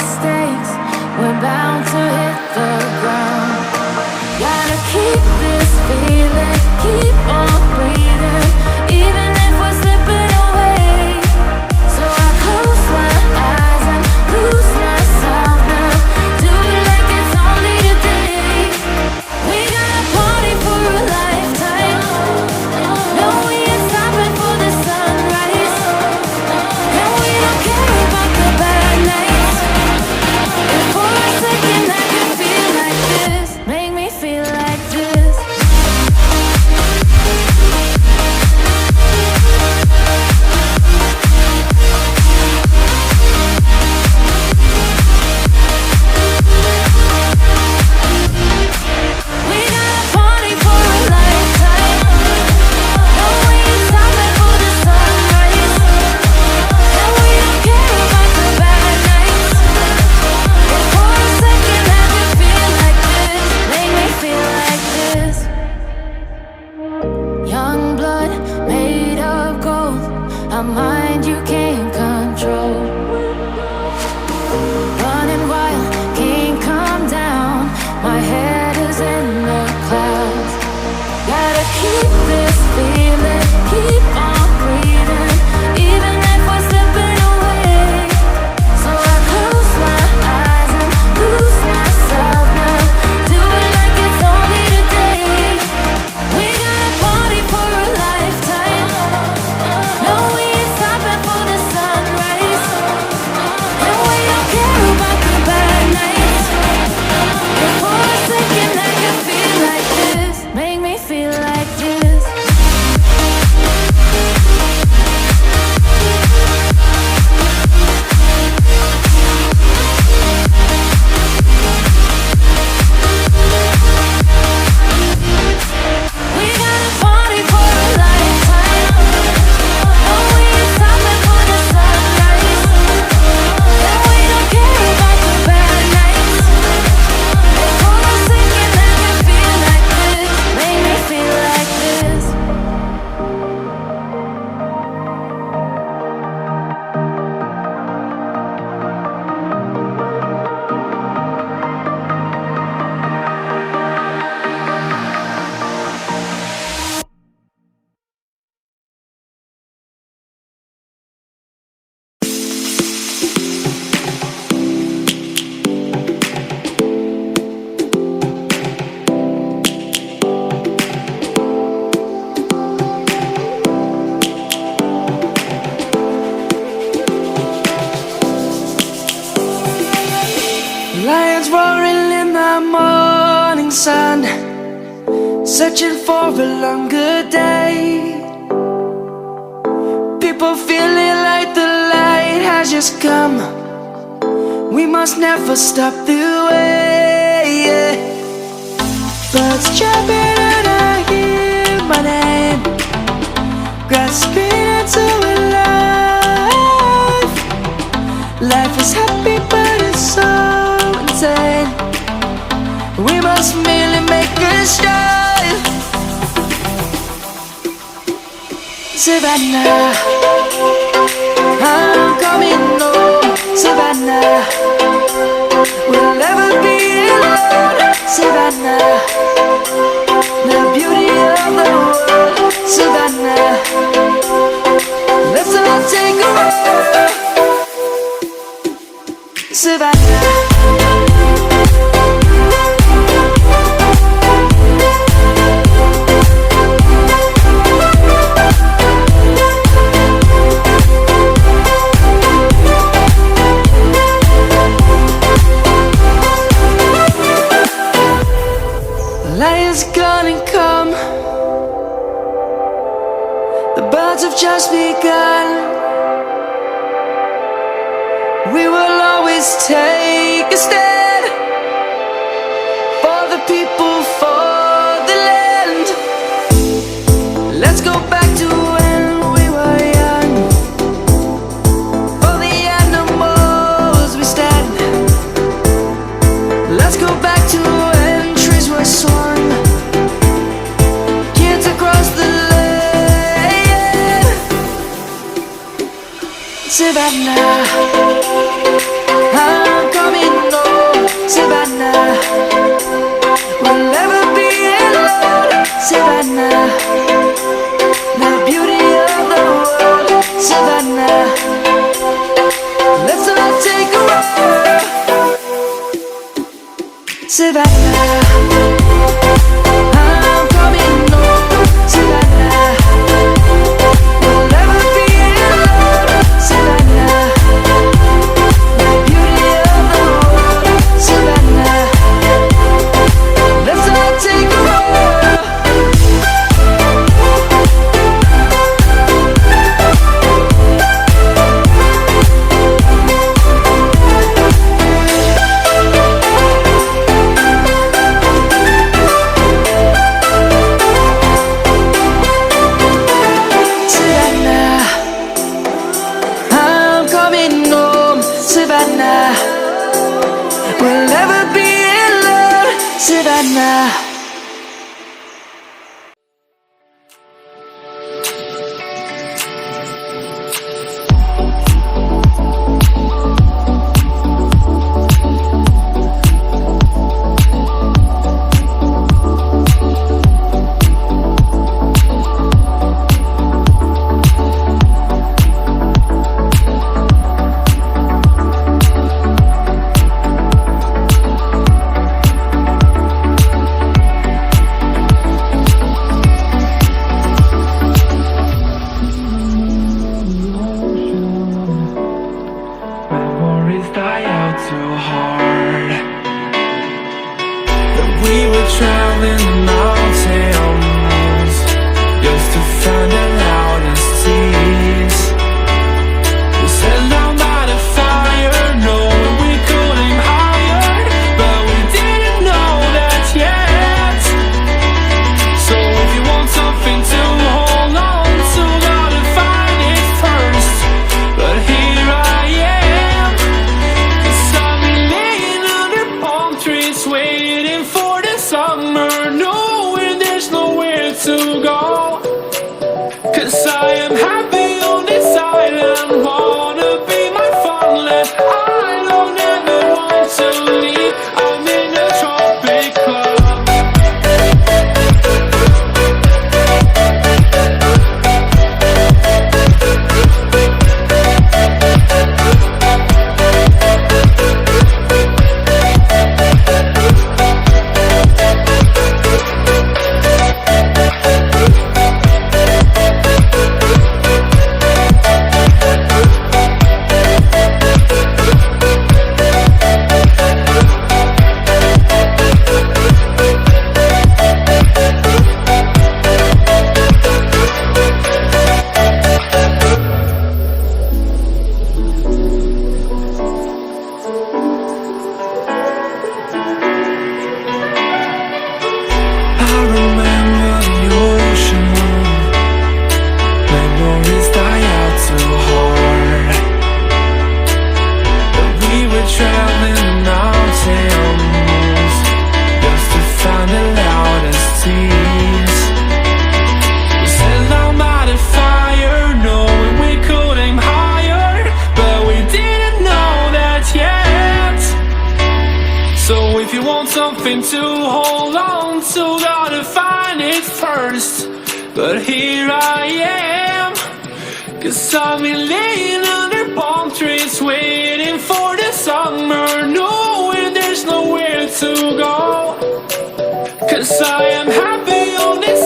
mistakes, we're bound to hit the ground. Gotta keep this feeling, keep on breathing, even if we're slipping away. So I close my eyes and lose myself now. Do it like it's only today. We gotta party for a lifetime. No, we ain't stopping for the sunrise. And we don't care about the bad nights. And for a second I can feel like this. Make me feel like this. We gotta party for a lifetime. No, we ain't stopping for the sunrise. And we don't care about the bad nights. And for a second I can feel like this. Make me feel like this. Young blood made of gold, a mind you can't control. Running wild, can't come down. My head is in the clouds. Gotta keep this feeling, keep on breathing, even if we're slipping away. So I close my eyes and lose myself now. Do it like it's only today. We gotta party for a lifetime. No, we ain't stopping for the sunrise. And we don't care about the bad nights. And for a second I can feel like this. Make me feel like this. We gotta party for a lifetime. No, we ain't stopping for the sunrise. And we don't care about the bad nights. And for a second I can feel like this. Make me feel like this. Lions roaring in the morning sun, searching for a longer day. People feeling like the light has just come. We must never stop the way. Birds chirping and I hear my name, grasping into a life. Life is happy but it's so insane. We must merely make a start. Savannah, I'm coming home. Savannah, we'll never be alone. Savannah, the beauty of the world. Savannah, let's all take a walk. Savannah. Lion's gonna come. The birds have just begun. We will always take a stand for the people, for the land. Let's go back to when we were young. For the animals we stand. Let's go back to when trees were swung. Kids across the land. Savannah, I'm coming. Savannah, I'm coming home, Savannah. We'll never be alone, Savannah. The beauty of the world, Savannah. Let's all take a walk. Savannah, I'm coming home, Savannah. We'll never be alone, Savannah. Memories die out too hard. That we were traveling the mountains just to find the loudest tears. We set down by the fire, knowing we could aim higher, but we didn't know that yet. So if you want something to hold on to, gotta find it first. But here I am, 'cause I've been laying under palm trees, waiting for the summer, knowing there's nowhere to go. 'Cause I am happy on this island, wanna be my farmland. I don't ever want to leave, I'm in a tropic club. I remember the ocean, memories die out too hard. But we were traveling the mountains just to find the loudest tears. We sat down by the fire, knowing we could aim higher, but we didn't know that yet. So if you want something to hold on to, gotta find it first. But here I am, 'cause I've been laying under palm trees, waiting for the summer, knowing there's nowhere to go. 'Cause I am happy on this